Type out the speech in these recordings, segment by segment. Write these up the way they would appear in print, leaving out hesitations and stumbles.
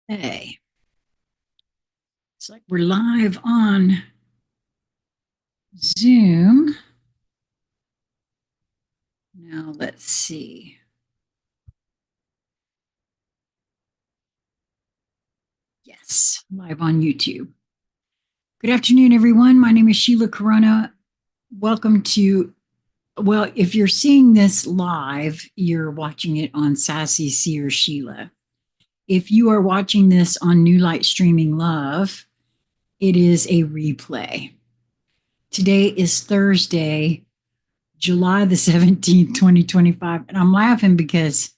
Hey, it's like we're live on Zoom. Now let's see. Yes, live on YouTube. Good afternoon, everyone. My name is Sheila Karuna. Welcome to, well, if you're seeing this live, you're watching it on SassySeerSheila. If you are watching this on New Light Streaming Love, it is a replay. Today is Thursday, July the 17th, 2025. And I'm laughing because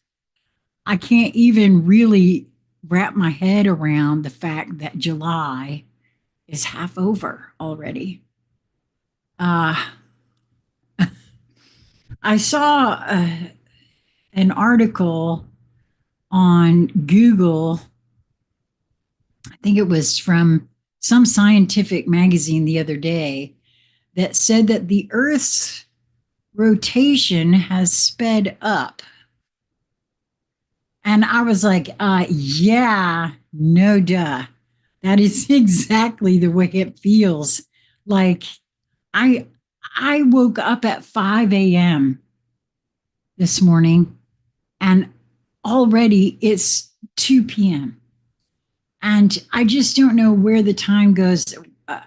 I can't even really wrap my head around the fact that July is half over already. Uh, I saw an article on Google. I think it was from some scientific magazine the other day that said that the Earth's rotation has sped up. And I was like, yeah, no duh. That is exactly the way it feels. Like I I woke up at 5 a.m. this morning and already it's 2 p.m. And I just don't know where the time goes. Uh,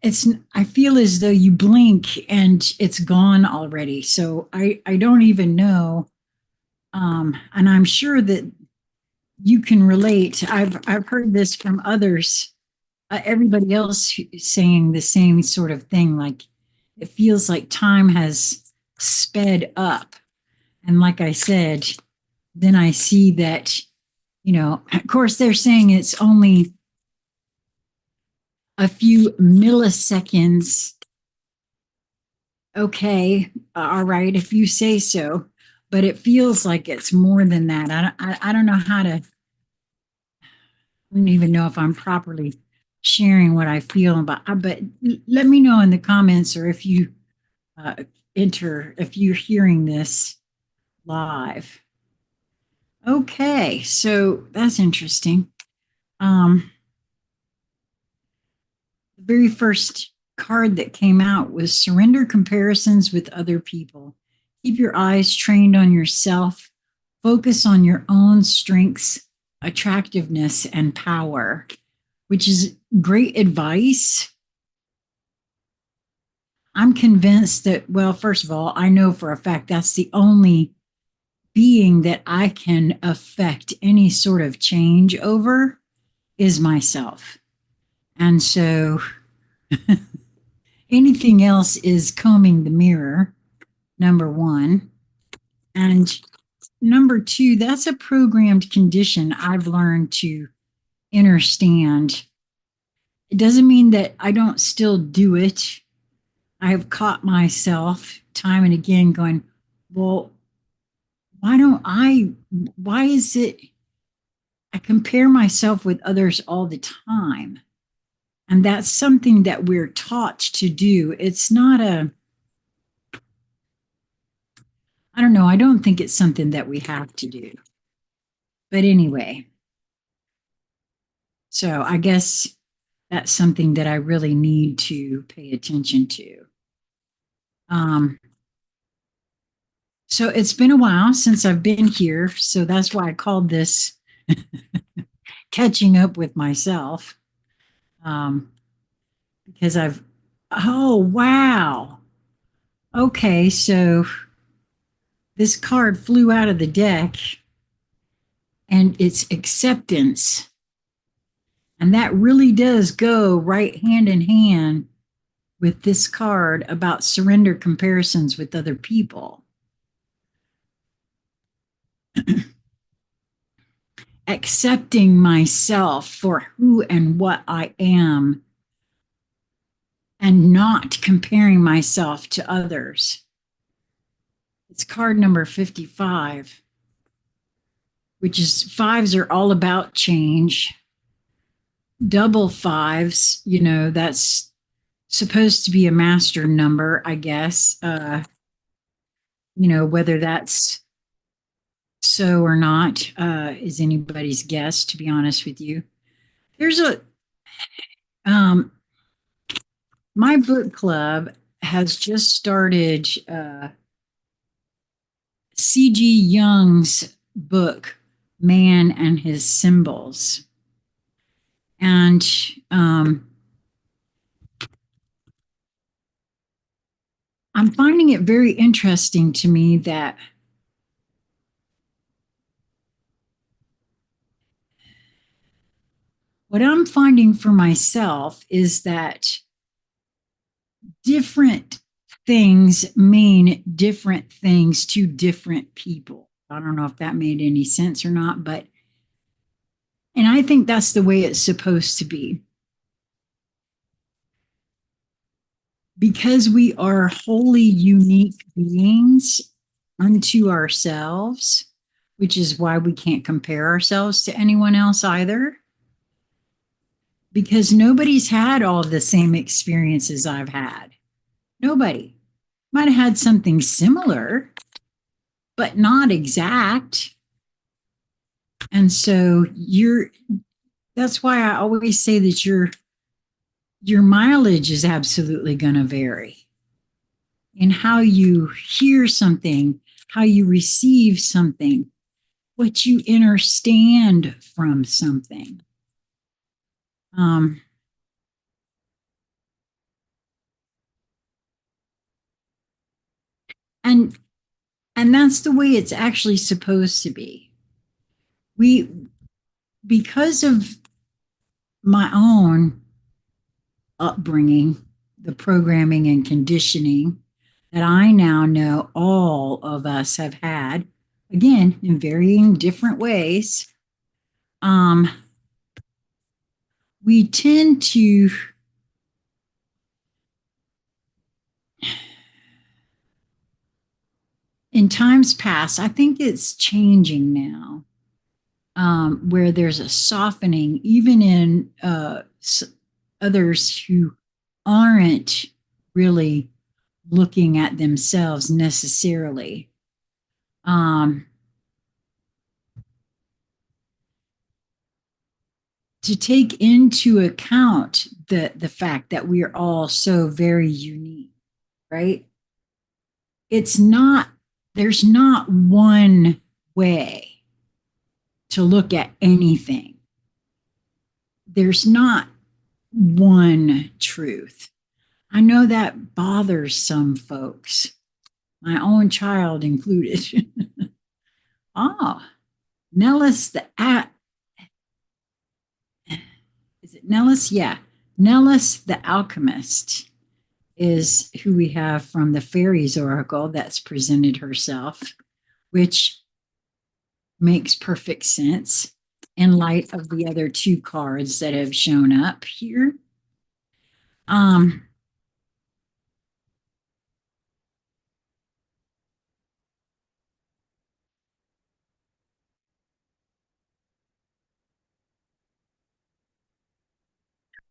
it's I feel as though you blink and it's gone already. So I don't even know. And I'm sure that you can relate. I've heard this from others, everybody else saying the same sort of thing. Like it feels like time has sped up. And like I said, then I see that, of course, they're saying it's only a few milliseconds. Okay, all right, if you say so. But it feels like it's more than that. I don't know how to, I don't even know if I'm properly sharing what I feel about, but let me know in the comments or if you uh, if you're hearing this live. Okay, so that's interesting. The very first card that came out was surrender comparisons with other people. Keep your eyes trained on yourself. Focus on your own strengths, attractiveness, and power, which is great advice. I'm convinced that, well, first of all, I know for a fact that's the only being that I can affect any sort of change over is myself. And so anything else is combing the mirror, number one. And number two, that's a programmed condition I've learned to understand. It doesn't mean that I don't still do it. I have caught myself time and again going, well, why is it I compare myself with others all the time? And that's something that we're taught to do. It's not I don't know, I don't think it's something that we have to do. But anyway, so I guess that's something that I really need to pay attention to. Um, so it's been a while since I've been here. So that's why I called this catching up with myself. Um, because oh, wow. Okay, so this card flew out of the deck and it's acceptance. And that really does go right hand in hand with this card about surrender comparisons with other people. Accepting myself for who and what I am and not comparing myself to others. It's card number 55, which is fives are all about change. Double fives, that's supposed to be a master number, I guess. Whether that's so or not is anybody's guess, to be honest with you. There's a um, my book club has just started C.G. Jung's book, Man and His Symbols. And I'm finding it very interesting to me that what I'm finding for myself is that different things mean different things to different people. I don't know if that made any sense or not, but, and I think that's the way it's supposed to be. Because we are wholly unique beings unto ourselves, which is why we can't compare ourselves to anyone else either. Because nobody's had all the same experiences I've had. Nobody. Might have had something similar, but not exact. And so that's why I always say that your mileage is absolutely going to vary in how you hear something, how you receive something, what you understand from something. And that's the way it's actually supposed to be. Because of my own upbringing, the programming and conditioning that I now know all of us have had, again, in varying different ways, we tend to in times past, I think it's changing now, where there's a softening, even in others who aren't really looking at themselves necessarily. To take into account the fact that we are all so very unique, right? There's not one way to look at anything. There's not one truth. I know that bothers some folks, my own child included. Nellis is it Nellis? Yeah. Nellis the alchemist is who we have from the fairies oracle that's presented herself, which makes perfect sense in light of the other two cards that have shown up here.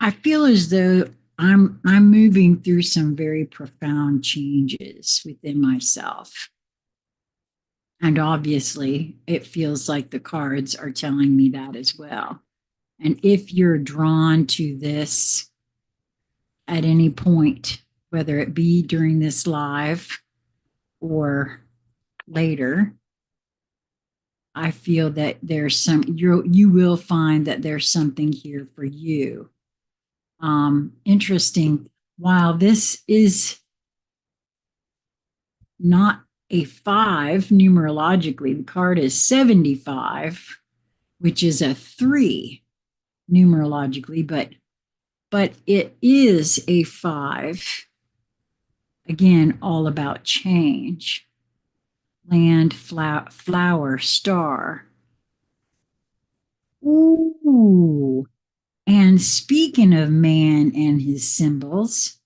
I feel as though I'm moving through some very profound changes within myself. And obviously, it feels like the cards are telling me that as well. And if you're drawn to this at any point, whether it be during this live or later, I feel that there's you will find that there's something here for you. Interesting. While this is not a 5 numerologically, the card is 75, which is a 3 numerologically, but it is a 5. Again, all about change. Land, flower, star. Ooh. And speaking of man and his symbols,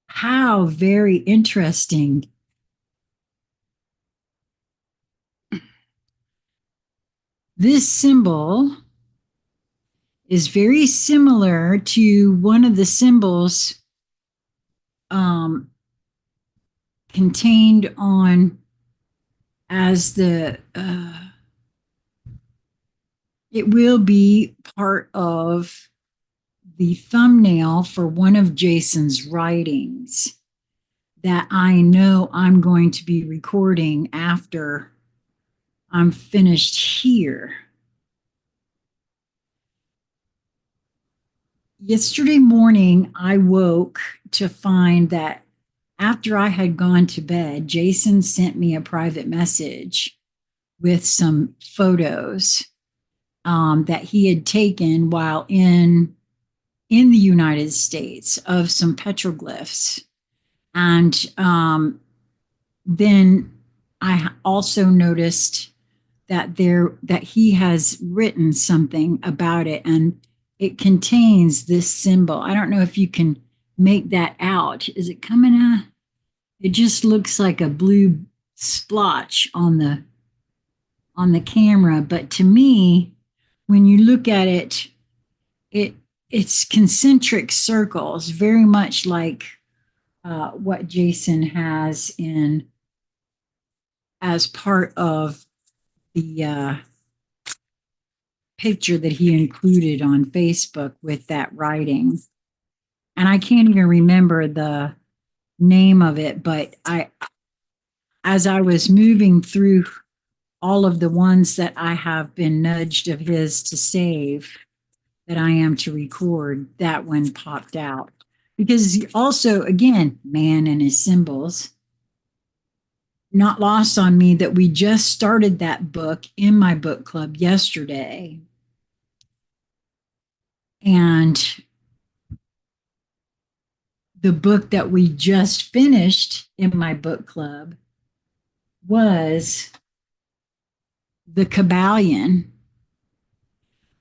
how very interesting. This symbol is very similar to one of the symbols contained on as it will be part of the thumbnail for one of Jason's writings that I know I'm going to be recording after I'm finished here. Yesterday morning, I woke to find that after I had gone to bed, Jason sent me a private message with some photos that he had taken while in the United States of some petroglyphs. And then I also noticed that he has written something about it, and it contains this symbol. I don't know if you can make that out. Is it coming out? It just looks like a blue splotch on the camera, but to me, when you look at it, it's concentric circles, very much like what Jason has in as part of the picture that he included on Facebook with that writing. And I can't even remember the name of it, but as I was moving through all of the ones that I have been nudged of his to save, that I am to record, that one popped out. Because also, again, man and his symbols, not lost on me that we just started that book in my book club yesterday. And the book that we just finished in my book club was The Kabbalion,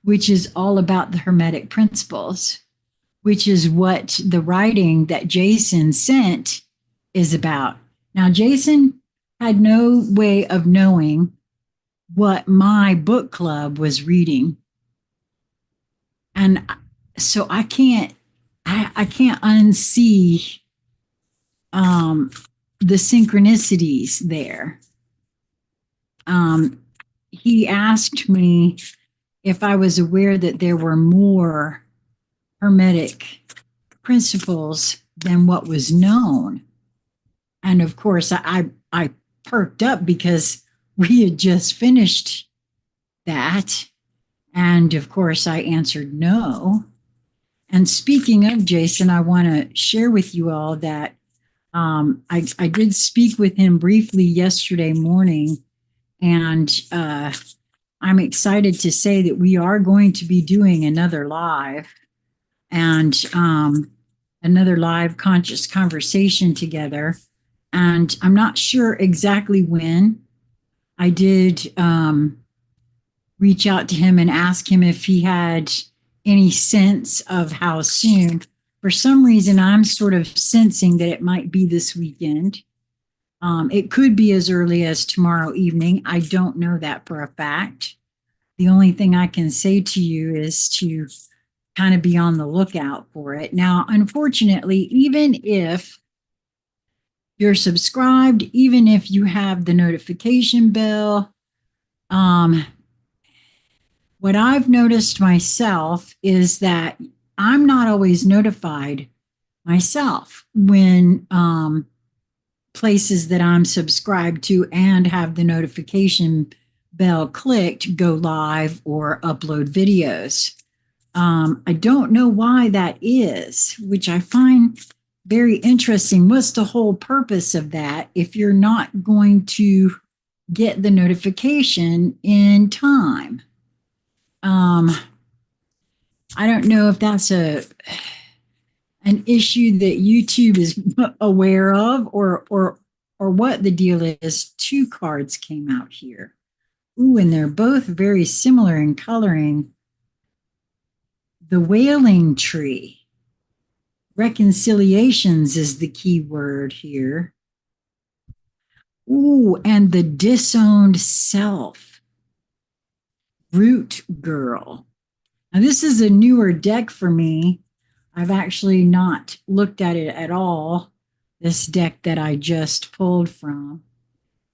which is all about the Hermetic principles, which is what the writing that Jason sent is about. Now, Jason had no way of knowing what my book club was reading. And so I can't unsee the synchronicities there. He asked me if I was aware that there were more Hermetic principles than what was known. And of course, I perked up because we had just finished that. And of course, I answered no. And speaking of Jason, I want to share with you all that I did speak with him briefly yesterday morning, and I'm excited to say that we are going to be doing another live and another live conscious conversation together. And I'm not sure exactly when. I did reach out to him and ask him if he had any sense of how soon. For some reason, I'm sort of sensing that it might be this weekend. It could be as early as tomorrow evening. I don't know that for a fact. The only thing I can say to you is to kind of be on the lookout for it. Now, unfortunately, even if you're subscribed, even if you have the notification bell, what I've noticed myself is that I'm not always notified myself when places that I'm subscribed to and have the notification bell clicked go live or upload videos. I don't know why that is, which I find very interesting. What's the whole purpose of that if you're not going to get the notification in time? I don't know if that's an issue that YouTube is aware of or what the deal is. Two cards came out here. Ooh, and they're both very similar in coloring. The Wailing Tree. Reconciliations is the key word here. Ooh, and the Disowned Self. Root Girl. Now, this is a newer deck for me. I've actually not looked at it at all, this deck that I just pulled from.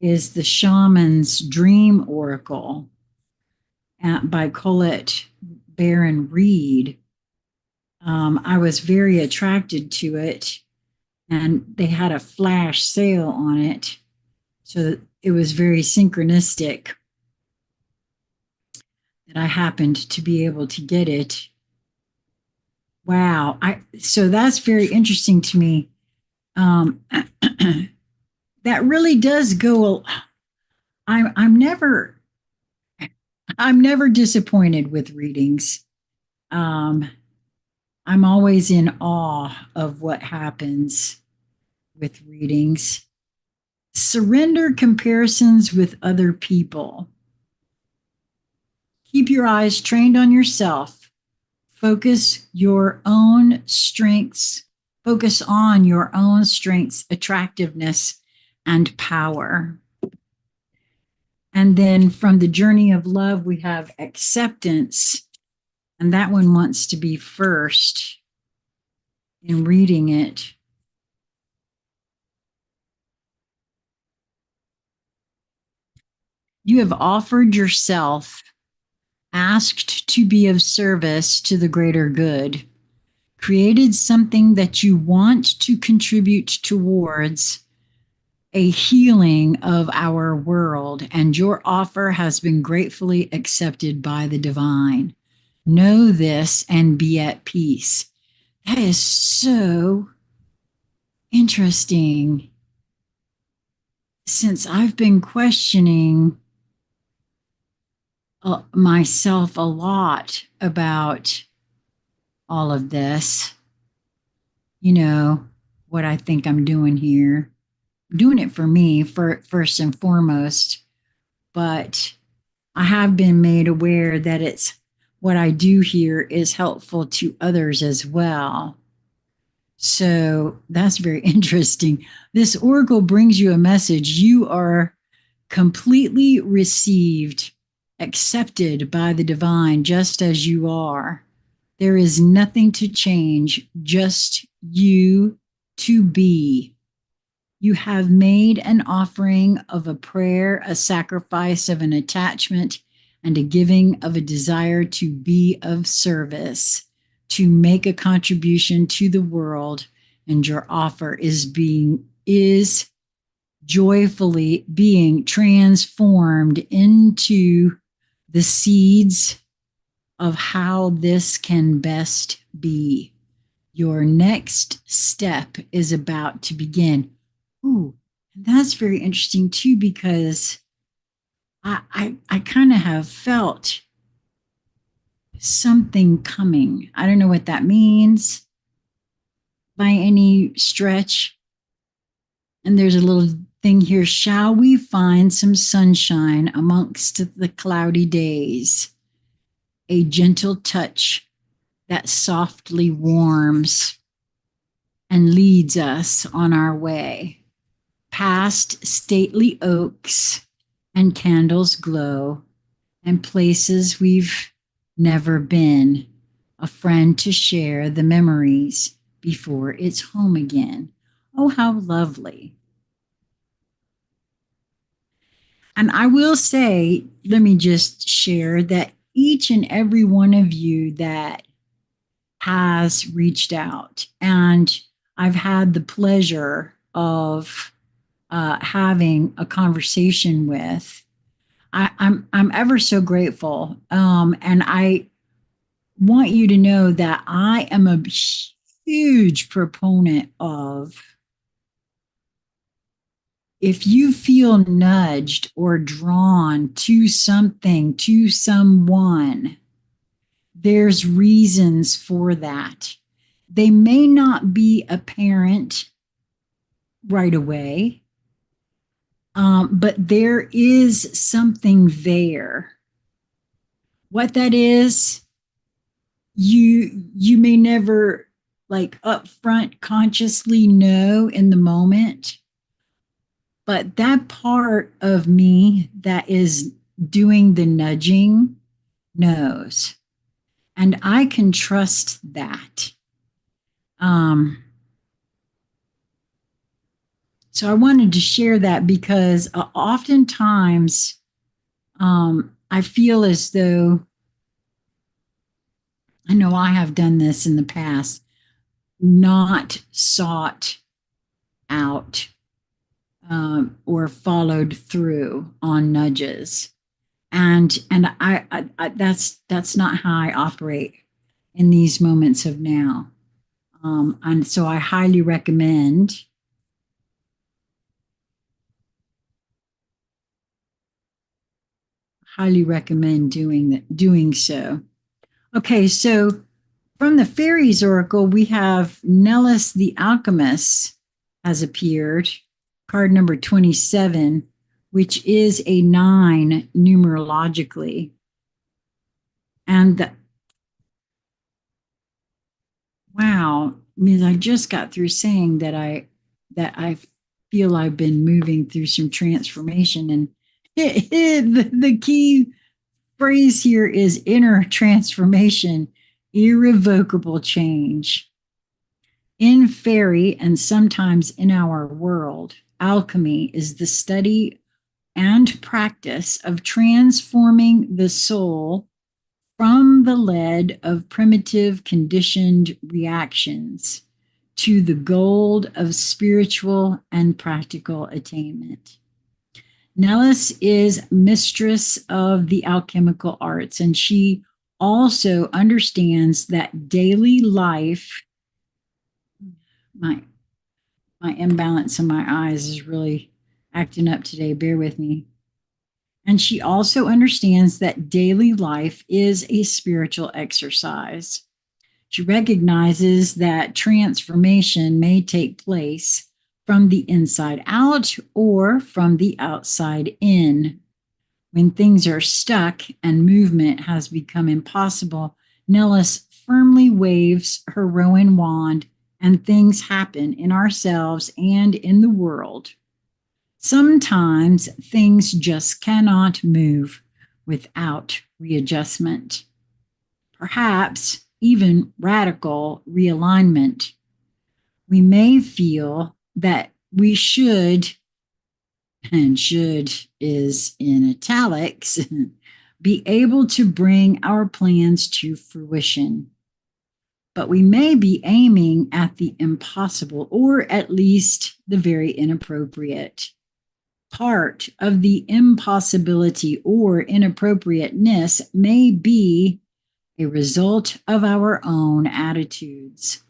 is The Shaman's Dream Oracle by Colette Baron Reed. I was very attracted to it, and they had a flash sale on it. So it was very synchronistic that I happened to be able to get it. Wow. So that's very interesting to me. That really does go. I'm never disappointed with readings. Um, I'm always in awe of what happens with readings. Surrender comparisons with other people. Keep your eyes trained on yourself. Focus your own strengths. Focus on your own strengths, attractiveness, and power. And then from the journey of love, we have acceptance. And that one wants to be first in reading it. You have offered yourself, asked to be of service to the greater good, created something that you want to contribute towards a healing of our world, and your offer has been gratefully accepted by the divine. Know this and be at peace. That is so interesting. Since I've been questioning myself a lot about all of this, what I think I'm doing here. I'm doing it for me, first and foremost, but I have been made aware that it's what I do here is helpful to others as well. So that's very interesting. This oracle brings you a message. You are completely received, accepted by the divine just as you are. There is nothing to change, just you to be. You have made an offering of a prayer, a sacrifice of an attachment, and a giving of a desire to be of service, to make a contribution to the world, and your offer is joyfully being transformed into the seeds of how this can best be. Your next step is about to begin. Ooh, that's very interesting too, because I kind of have felt something coming. I don't know what that means by any stretch. And there's a little thing here. Shall we find some sunshine amongst the cloudy days? A gentle touch that softly warms and leads us on our way. Past stately oaks and candles glow, and places we've never been. A friend to share the memories before it's home again. Oh, how lovely. And I will say, let me just share that each and every one of you that has reached out, and I've had the pleasure of having a conversation with, I'm ever so grateful. And I want you to know that I am a huge proponent of, if you feel nudged or drawn to something, to someone, there's reasons for that. They may not be apparent right away, but there is something there. What that is, you may never like upfront consciously know in the moment, but that part of me that is doing the nudging knows, and I can trust that. So I wanted to share that because oftentimes I feel as though, I know I have done this in the past, not sought out or followed through on nudges, and that's not how I operate in these moments of now. And so I highly recommend doing so. Okay, so from the Fairies Oracle, we have Nellis the Alchemist has appeared, card number 27, which is a 9 numerologically. And wow, I mean, I just got through saying that I feel I've been moving through some transformation, and the key phrase here is inner transformation, irrevocable change. In fairy and sometimes in our world, alchemy is the study and practice of transforming the soul from the lead of primitive conditioned reactions to the gold of spiritual and practical attainment. Nellis is mistress of the alchemical arts, and she also understands that daily life. My imbalance in my eyes is really acting up today. Bear with me. And she also understands that daily life is a spiritual exercise. She recognizes that transformation may take place from the inside out or from the outside in. When things are stuck and movement has become impossible, Nellis firmly waves her rowan wand and things happen in ourselves and in the world. Sometimes things just cannot move without readjustment, perhaps even radical realignment. We may feel that we should, and should is in italics, be able to bring our plans to fruition. But we may be aiming at the impossible, or at least the very inappropriate. Part of the impossibility or inappropriateness may be a result of our own attitudes,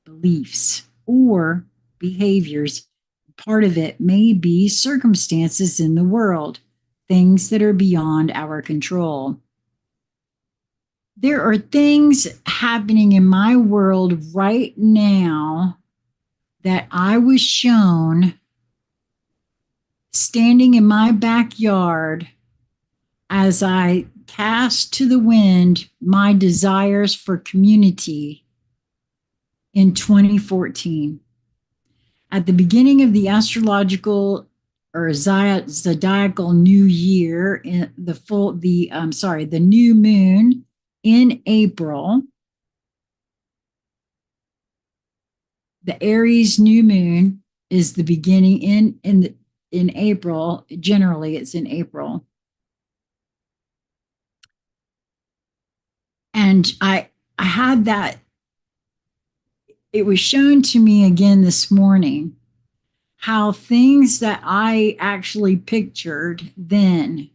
beliefs, or behaviors. Part of it may be circumstances in the world, things that are beyond our control. There are things happening in my world right now that I was shown standing in my backyard as I cast to the wind my desires for community in 2014. At the beginning of the astrological or zodiacal new year, in the new moon in April, the Aries new moon is the beginning in April. Generally, it's in April. And I had that, it was shown to me again this morning how things that I actually pictured then,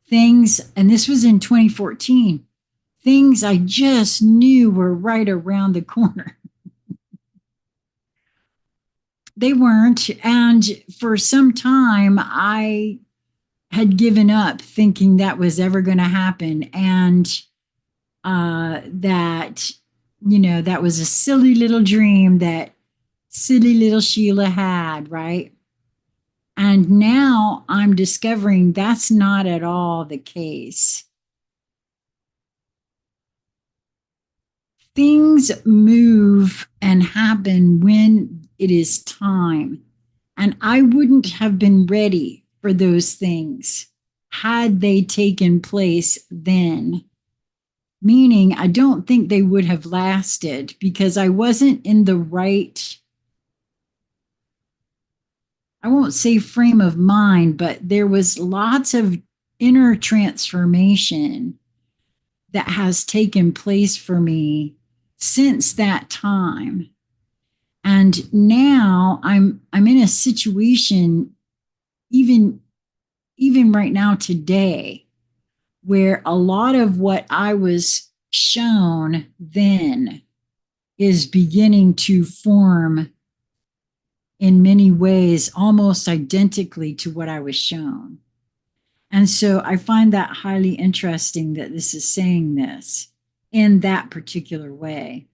things, and this was in 2014, things I just knew were right around the corner. They weren't. And for some time, I had given up thinking that was ever going to happen. And that, that was a silly little dream that silly little Sheila had, right? And now I'm discovering that's not at all the case. Things move and happen when it is time. And I wouldn't have been ready for those things had they taken place then. Meaning, I don't think they would have lasted because I wasn't in the right I won't say frame of mind, but there was lots of inner transformation that has taken place for me since that time. And now I'm in a situation even even right now today where a lot of what I was shown then is beginning to form in many ways almost identically to what I was shown. And so I find that highly interesting that this is saying this in that particular way.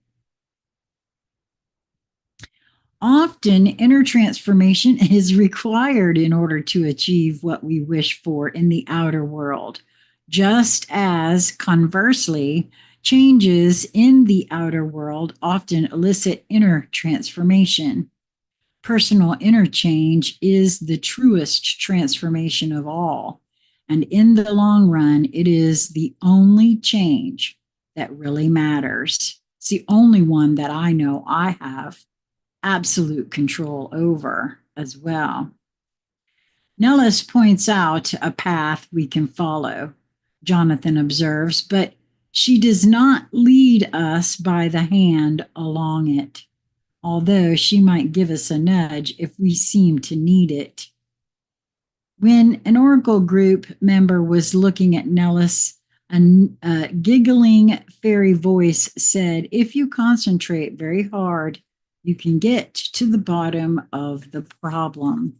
Often, inner transformation is required in order to achieve what we wish for in the outer world, just as conversely, changes in the outer world often elicit inner transformation. Personal interchange is the truest transformation of all. And in the long run, it is the only change that really matters. It's the only one that I know I have absolute control over as well. Nellis points out a path we can follow, Jonathan observes, but she does not lead us by the hand along it, although she might give us a nudge if we seem to need it. When an Oracle group member was looking at Nellis, a giggling fairy voice said, "If you concentrate very hard, you can get to the bottom of the problem."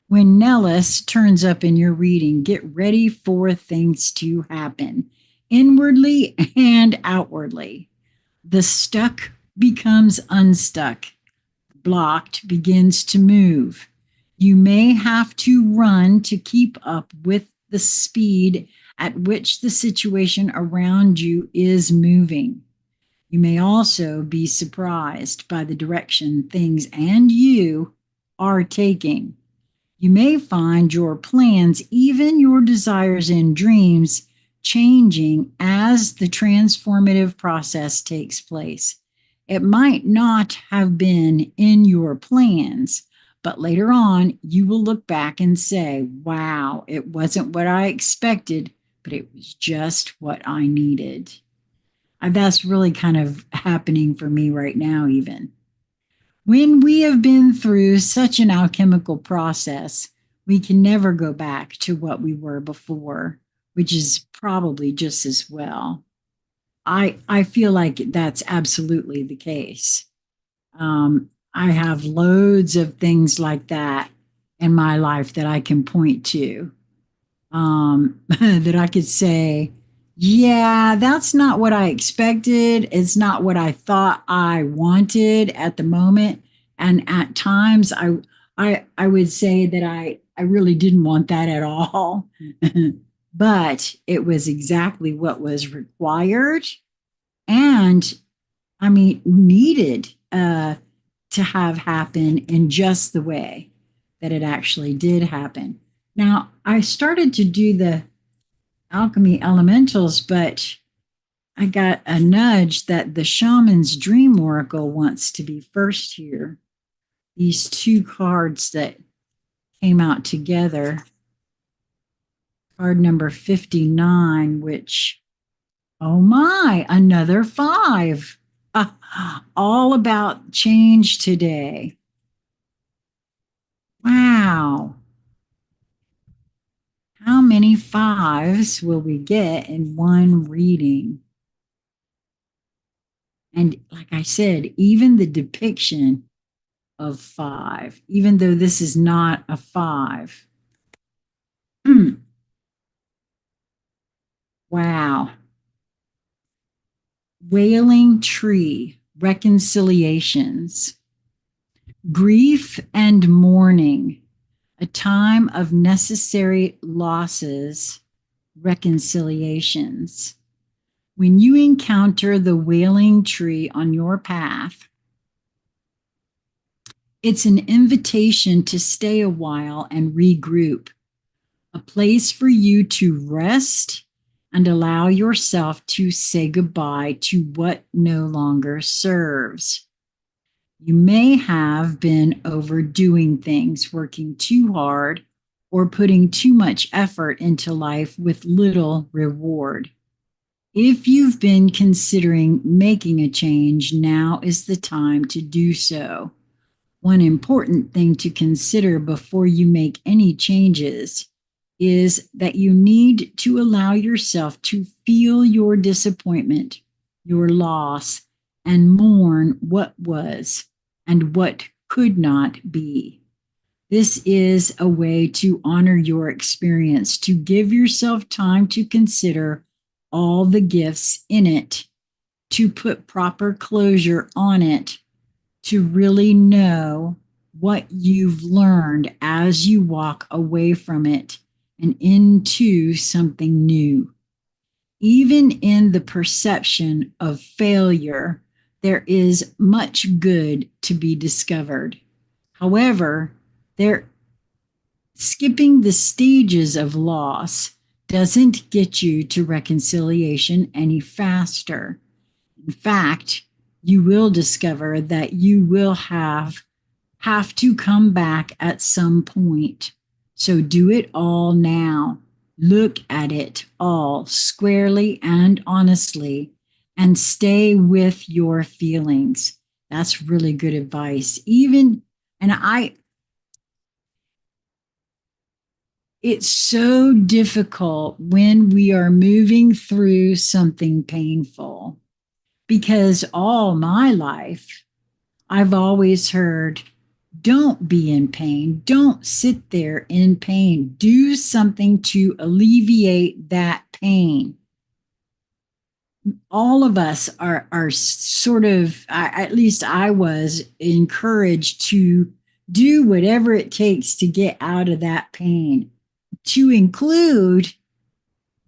When Nellis turns up in your reading, get ready for things to happen, inwardly and outwardly. The stuck becomes unstuck. Blocked begins to move. You may have to run to keep up with the speed at which the situation around you is moving. You may also be surprised by the direction things and you are taking. You may find your plans, even your desires and dreams, changing as the transformative process takes place. It might not have been in your plans, but later on you will look back and say, wow, it wasn't what I expected, but it was just what I needed. And that's really kind of happening for me right now, even. When we have been through such an alchemical process, we can never go back to what we were before, which is probably just as well. I feel like that's absolutely the case. I have loads of things like that in my life that I can point to, that I could say, yeah, that's not what I expected. It's not what I thought I wanted at the moment. And at times I would say that I really didn't want that at all. But it was exactly what was required and I mean needed to have happen in just the way that it actually did happen. Now, I started to do the alchemy elementals, but I got a nudge that the shaman's dream oracle wants to be first here. These two cards that came out together. Card number 59, which, oh my, another 5. All about change today. Wow. How many 5s will we get in one reading? And like I said, even the depiction of 5, even though this is not a 5. Wow. Wailing tree, reconciliations, grief and mourning, a time of necessary losses, reconciliations. When you encounter the wailing tree on your path, it's an invitation to stay a while and regroup, a place for you to rest and allow yourself to say goodbye to what no longer serves. You may have been overdoing things, working too hard, or putting too much effort into life with little reward. If you've been considering making a change, now is the time to do so. One important thing to consider before you make any changes is that you need to allow yourself to feel your disappointment, your loss, and mourn what was and what could not be. This is a way to honor your experience, to give yourself time to consider all the gifts in it, to put proper closure on it, to really know what you've learned as you walk away from it and into something new. Even in the perception of failure, there is much good to be discovered. However, there skipping the stages of loss doesn't get you to reconciliation any faster. In fact, you will discover that you will have to come back at some point. So do it all now. Look at it all squarely and honestly and stay with your feelings. That's really good advice. And it's so difficult when we are moving through something painful because all my life I've always heard, don't be in pain. Don't sit there in pain. Do something to alleviate that pain. All of us are sort of, at least I was encouraged to do whatever it takes to get out of that pain, to include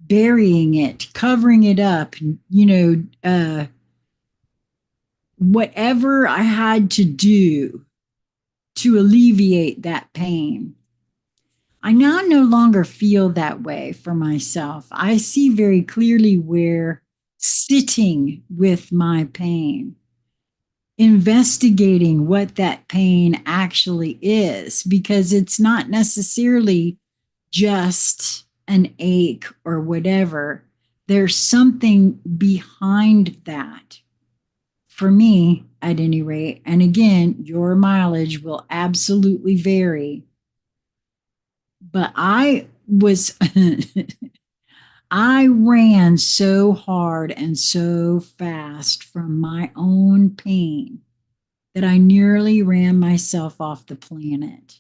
burying it, covering it up, whatever I had to do to alleviate that pain. I now no longer feel that way for myself. I see very clearly where sitting with my pain, investigating what that pain actually is, because it's not necessarily just an ache or whatever. There's something behind that. For me, at any rate, and again, your mileage will absolutely vary. But I ran so hard and so fast from my own pain that I nearly ran myself off the planet.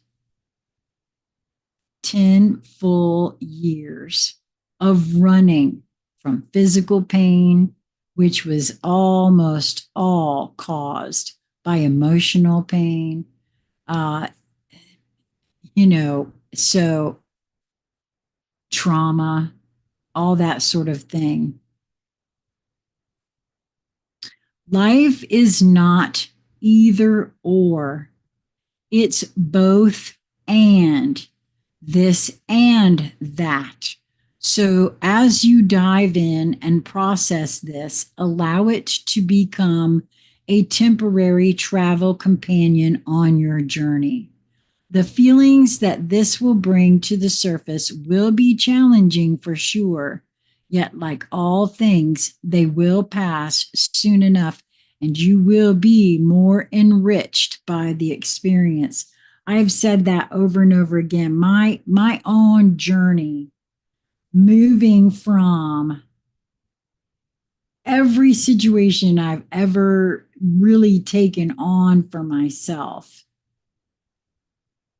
10 full years of running from physical pain, which was almost all caused by emotional pain. Uh, so trauma, all that sort of thing. Life is not either or, it's both and, this and that. So as you dive in and process this, allow it to become a temporary travel companion on your journey. The feelings that this will bring to the surface will be challenging for sure, yet, like all things, they will pass soon enough and you will be more enriched by the experience. I've said that over and over again. My own journey, moving from every situation I've ever really taken on for myself,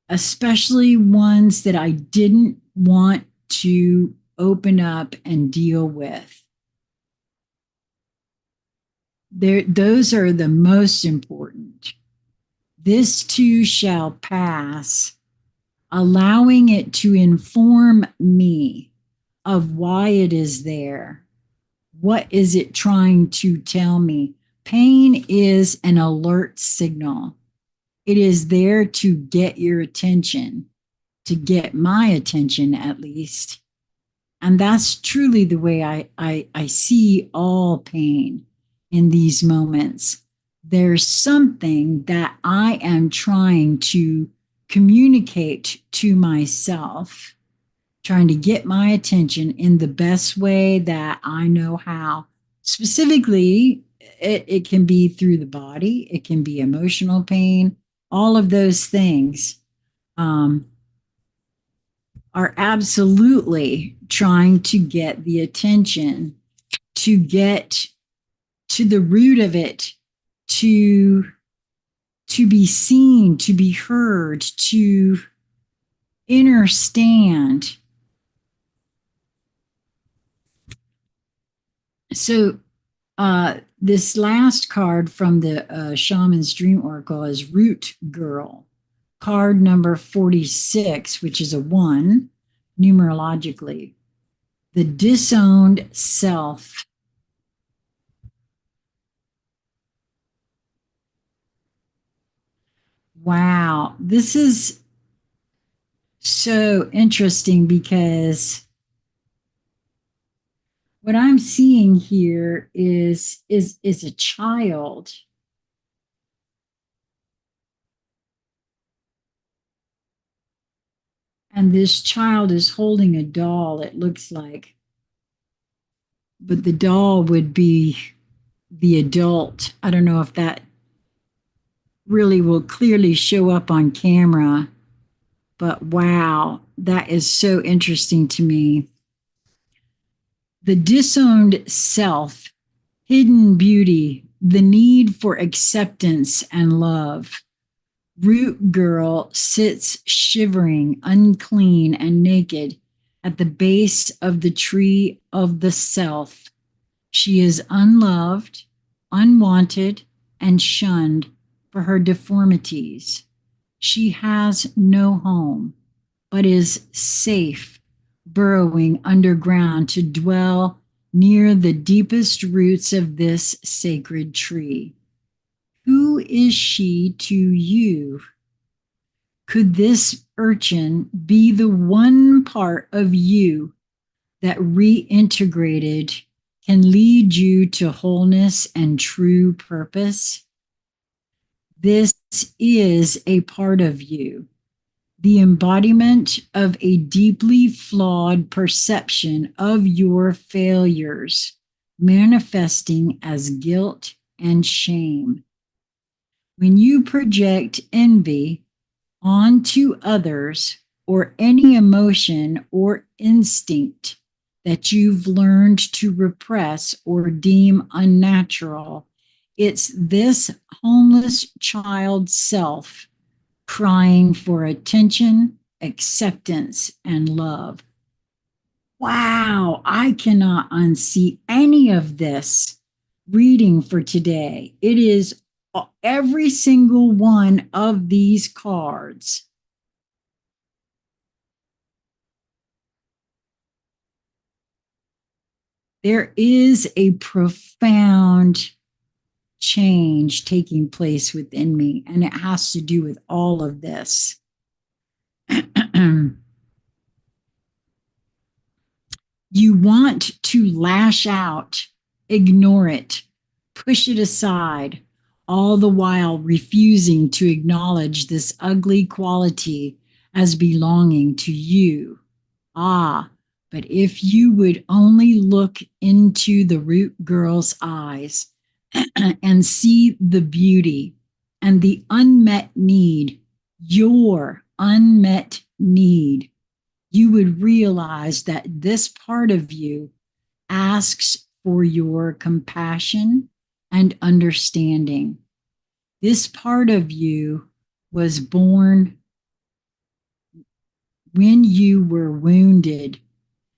especially ones that I didn't want to open up and deal with. Those are the most important. This too shall pass, allowing it to inform me of why it is there. What is it trying to tell me? Pain is an alert signal. It is there to get your attention, to get my attention at least. And that's truly the way I see all pain in these moments. there's something that I am trying to communicate to myself, trying to get my attention in the best way that I know how. Specifically, it can be through the body, it can be emotional pain, all of those things um, are absolutely trying to get the attention, to get to the root of it, to be seen, to be heard, to understand. So this last card from the Shaman's Dream Oracle is Root Girl, card number 46, which is a 1 numerologically. The disowned self. Wow, this is so interesting because what I'm seeing here is a child. And this child is holding a doll, it looks like. But the doll would be the adult. I don't know if that really will clearly show up on camera, but wow, that is so interesting to me. The disowned self, hidden beauty, the need for acceptance and love. Root girl sits shivering, unclean, and naked at the base of the tree of the self. She is unloved, unwanted, and shunned for her deformities. She has no home, but is safe, burrowing underground to dwell near the deepest roots of this sacred tree. Who is she to you? Could this urchin be the one part of you that reintegrated can lead you to wholeness and true purpose? This is a part of you, the embodiment of a deeply flawed perception of your failures, manifesting as guilt and shame. When you project envy onto others or any emotion or instinct that you've learned to repress or deem unnatural, it's this homeless child self crying for attention, acceptance, and love. Wow, I cannot unsee any of this reading for today. It is every single one of these cards. There is a profound change taking place within me, and it has to do with all of this. You want to lash out, ignore it, push it aside, all the while refusing to acknowledge this ugly quality as belonging to you. Ah, but if you would only look into the root girl's eyes and see the beauty and the unmet need, your unmet need, you would realize that this part of you asks for your compassion and understanding. This part of you was born when you were wounded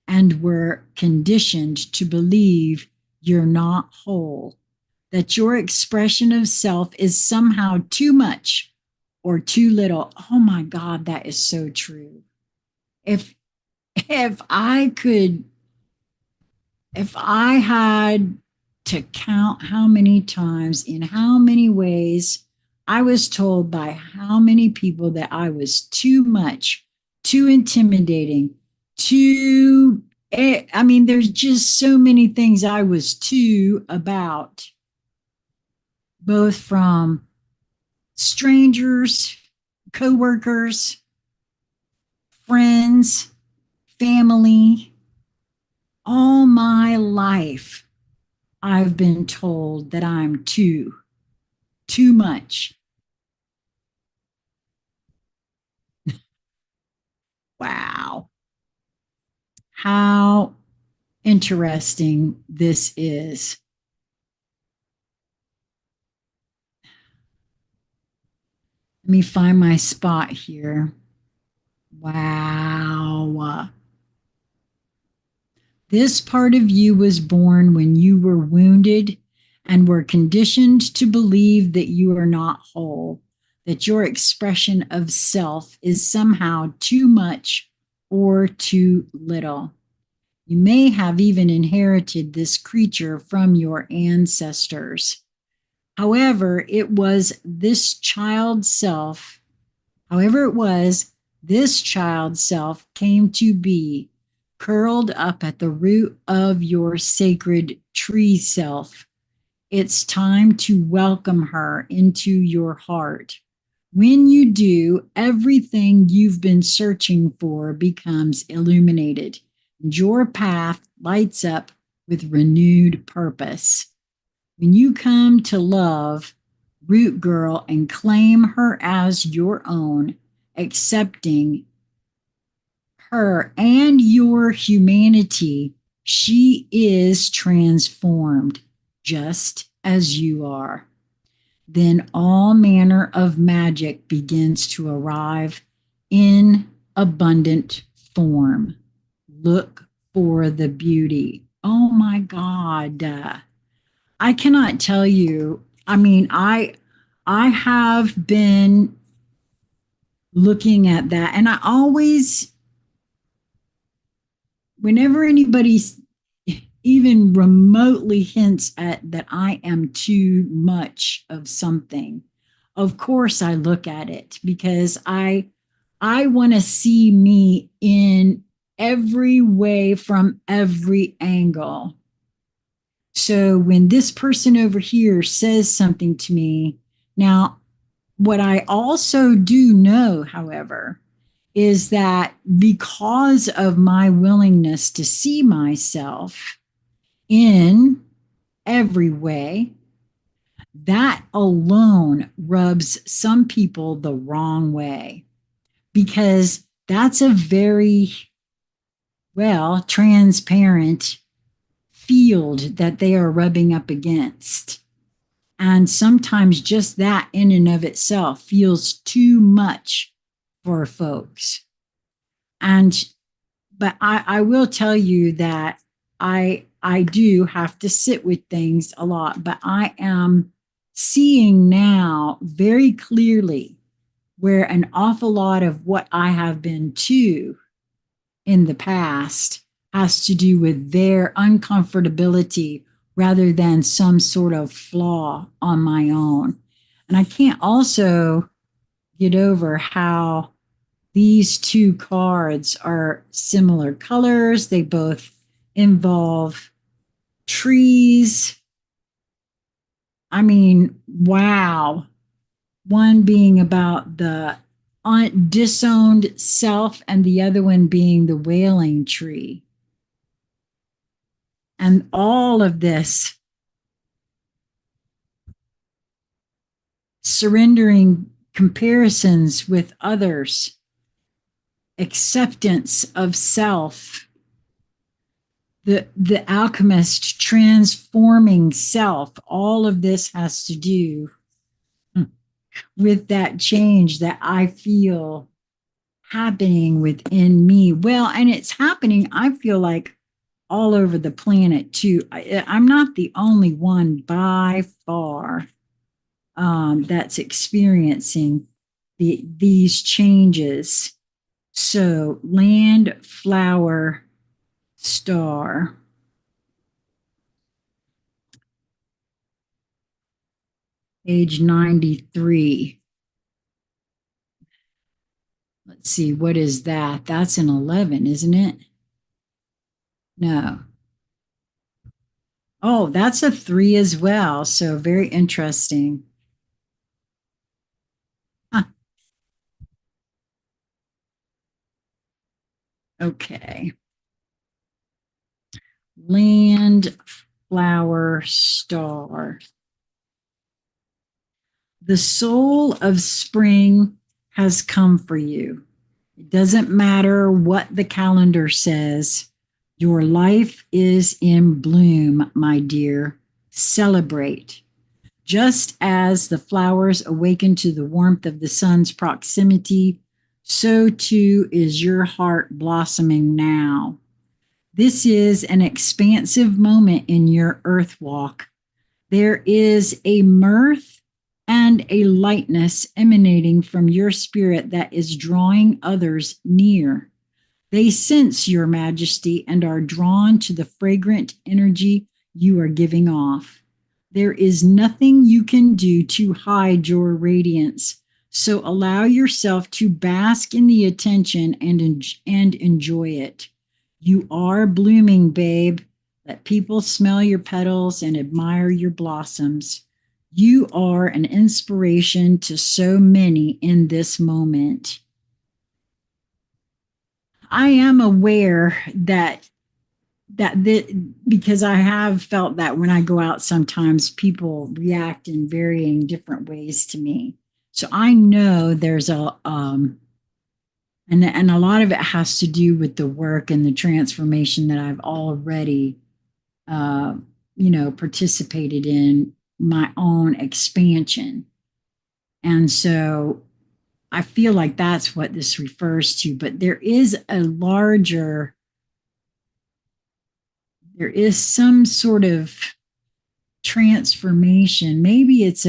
and were conditioned to believe you're not whole, that your expression of self is somehow too much or too little. Oh my God, that is so true. If I could, if I had to count how many times, in how many ways I was told by how many people that I was too much, too intimidating, too, I mean, there's just so many things I was too about. both from strangers, coworkers, friends, family. All my life, I've been told that I'm too much. Wow. How interesting this is. Let me find my spot here. Wow. This part of you was born when you were wounded and were conditioned to believe that you are not whole, that your expression of self is somehow too much or too little. You may have even inherited this creature from your ancestors. However, it was this child self, however, it was this child self came to be curled up at the root of your sacred tree self. It's time to welcome her into your heart. When you do, everything you've been searching for becomes illuminated, and your path lights up with renewed purpose. When you come to love Root Girl and claim her as your own, accepting her and your humanity, she is transformed just as you are. Then all manner of magic begins to arrive in abundant form. Look for the beauty. Oh my God. I cannot tell you. I mean, I have been looking at that, and I always, whenever anybody even remotely hints at that I am too much of something, of course I look at it because I want to see me in every way from every angle. So when this person over here says something to me, now what I also do know, however, is that because of my willingness to see myself in every way, that alone rubs some people the wrong way because that's a very, well, transparent field that they are rubbing up against. And sometimes just that in and of itself feels too much for folks. And but I will tell you that I do have to sit with things a lot, but I am seeing now very clearly where an awful lot of what I have been to in the past has to do with their uncomfortability rather than some sort of flaw on my own. And I can't also get over how these two cards are similar colors. They both involve trees. I mean, wow. One being about the disowned self, and the other one being the wailing tree. And all of this surrendering comparisons with others, acceptance of self, the alchemist transforming self, all of this has to do with that change that I feel happening within me. Well, and it's happening, I feel like, all over the planet too. I'm not the only one by far that's experiencing these changes. So, land, flower, star. Age 93. Let's see, what is that? That's an 11, isn't it? No. Oh, that's a 3 as well. So very interesting. Huh. Okay. Land, flower, star. The soul of spring has come for you. It doesn't matter what the calendar says. Your life is in bloom, my dear. Celebrate. Just as the flowers awaken to the warmth of the sun's proximity, so too is your heart blossoming now. This is an expansive moment in your earth walk. There is a mirth and a lightness emanating from your spirit that is drawing others near. They sense your majesty and are drawn to the fragrant energy you are giving off. There is nothing you can do to hide your radiance. So allow yourself to bask in the attention and enjoy it. You are blooming, babe. Let people smell your petals and admire your blossoms. You are an inspiration to so many in this moment. I am aware because I have felt that when I go out, sometimes people react in varying different ways to me. So I know there's and a lot of it has to do with the work and the transformation that I've already, uh, participated in my own expansion. And so I feel like that's what this refers to. But there is some sort of transformation. Maybe it's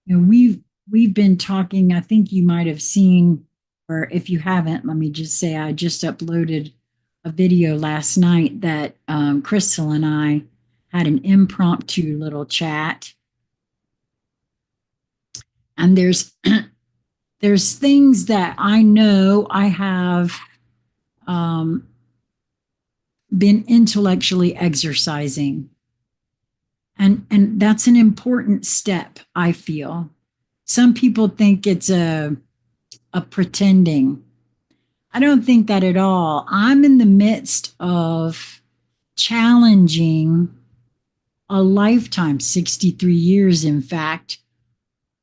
we've been talking, I think you might have seen, or if you haven't, let me just say I just uploaded a video last night that Crystal and I had an impromptu little chat. And there's things that I know I have um, been intellectually exercising. And that's an important step, I feel. Some people think it's a pretending. I don't think that at all. I'm in the midst of challenging a lifetime, 63 years, in fact,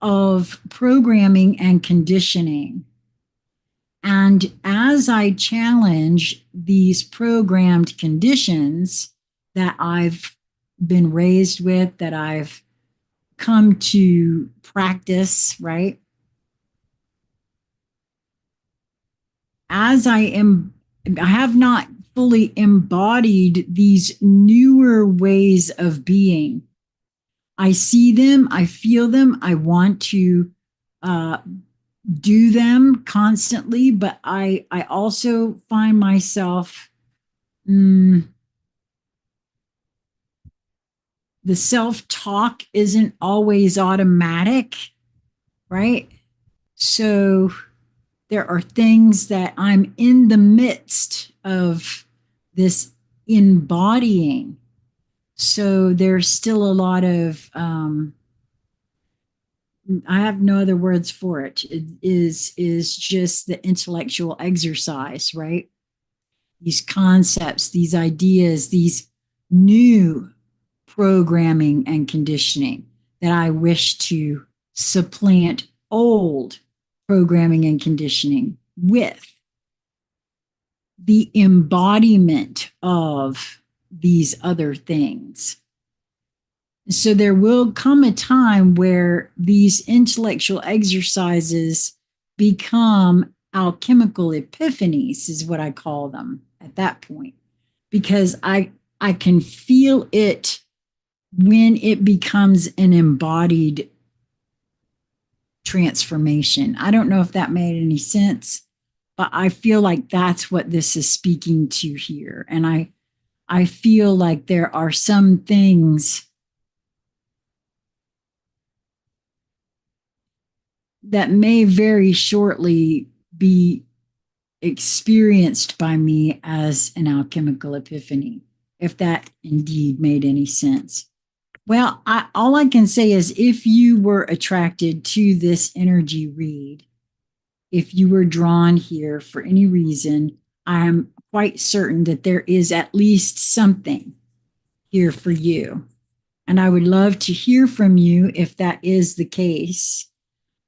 of programming and conditioning. And as I challenge these programmed conditions that I've been raised with, that I've come to practice, right? As I have not fully embodied these newer ways of being. I see them, I feel them, I want to uh, do them constantly, but I also find myself, the self-talk isn't always automatic, right? So there are things that I'm in the midst of this embodying. So there's still a lot of, I have no other words for it. It is just the intellectual exercise, right? These concepts, these ideas, these new programming and conditioning that I wish to supplant old programming and conditioning with the embodiment of these other things. So there will come a time where these intellectual exercises become alchemical epiphanies, is what I call them at that point, because I can feel it when it becomes an embodied transformation. I don't know if that made any sense, but I feel like that's what this is speaking to here. And I feel like there are some things that may very shortly be experienced by me as an alchemical epiphany. if that indeed made any sense. Well, all I can say is if you were attracted to this energy read, if you were drawn here for any reason, I am quite certain that there is at least something here for you. And I would love to hear from you if that is the case.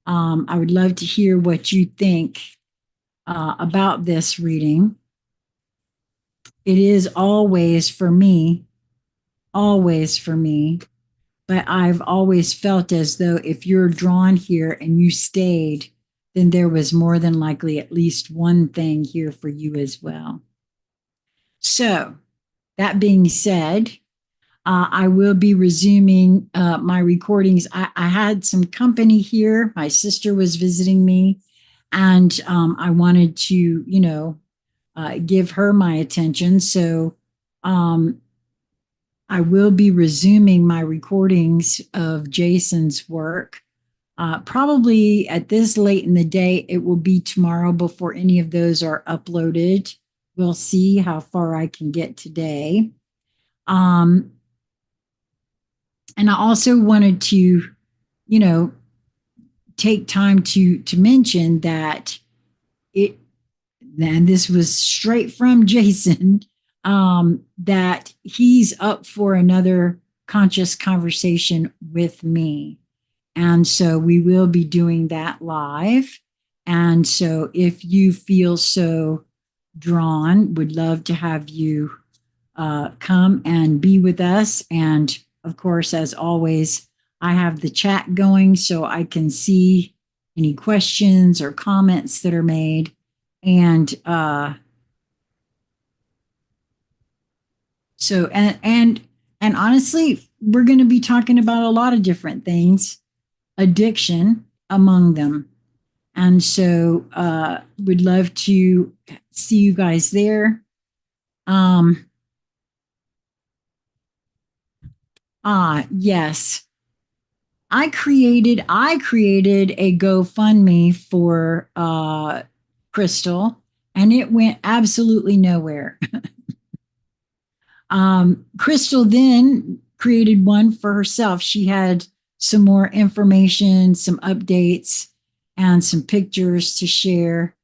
I would love to hear what you think about this reading. It is always for me, but I've always felt as though if you're drawn here and you stayed, then there was more than likely at least one thing here for you as well. So, that being said, I will be resuming my recordings. I had some company here. My sister was visiting me, and I wanted to, give her my attention. So I will be resuming my recordings of Jason's work. Probably at this late in the day, it will be tomorrow before any of those are uploaded. We'll see how far I can get today. And I also wanted to, take time to mention that and this was straight from Jason, that he's up for another conscious conversation with me. And so we will be doing that live. And so if you feel so drawn, would love to have you come and be with us. And of course, as always, I have the chat going so I can see any questions or comments that are made. And so and honestly, we're going to be talking about a lot of different things, addiction among them. And so would love to see you guys there. Yes. I created a GoFundMe for Crystal, and it went absolutely nowhere. Crystal then created one for herself. She had some more information, some updates, and some pictures to share.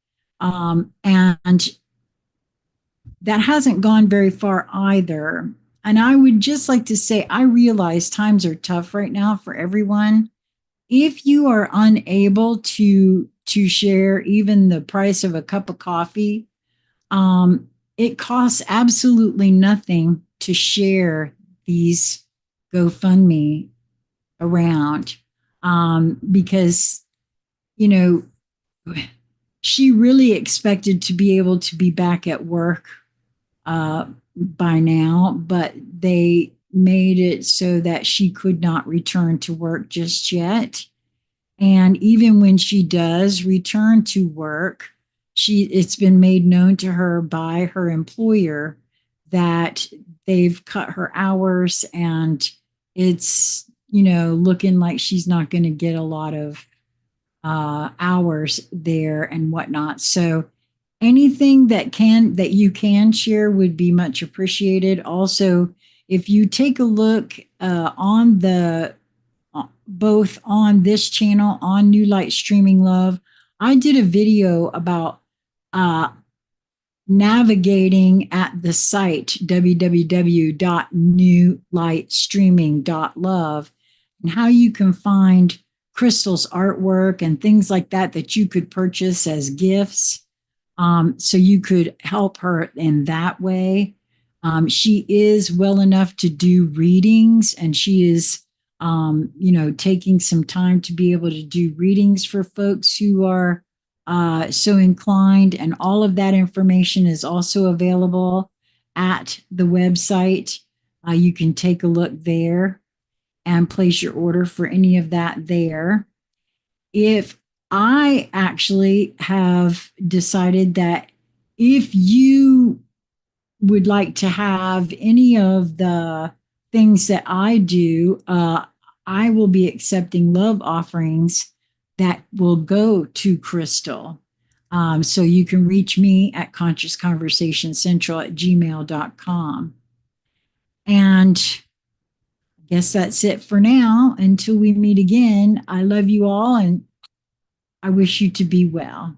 And that hasn't gone very far either. And I would just like to say, I realize times are tough right now for everyone. If you are unable to share even the price of a cup of coffee, it costs absolutely nothing to share these GoFundMe around, because she really expected to be able to be back at work by now, but they made it so that she could not return to work just yet. And even when she does return to work, it's been made known to her by her employer that they've cut her hours, and it's looking like she's not going to get a lot of hours there and whatnot. So anything that you can share would be much appreciated. Also, if you take a look on the both on this channel, on New Light Streaming Love, I did a video about navigating at the site www.newlightstreaming.love and how you can find Crystal's artwork and things like that you could purchase as gifts. So you could help her in that way. She is well enough to do readings, and she is, taking some time to be able to do readings for folks who are so inclined. And all of that information is also available at the website. You can take a look there and place your order for any of that there. If I actually have decided that if you would like to have any of the things that I do, I will be accepting love offerings that will go to Crystal. So you can reach me at consciousconversationscentral@gmail.com. And I guess that's it for now. Until we meet again, I love you all and I wish you to be well.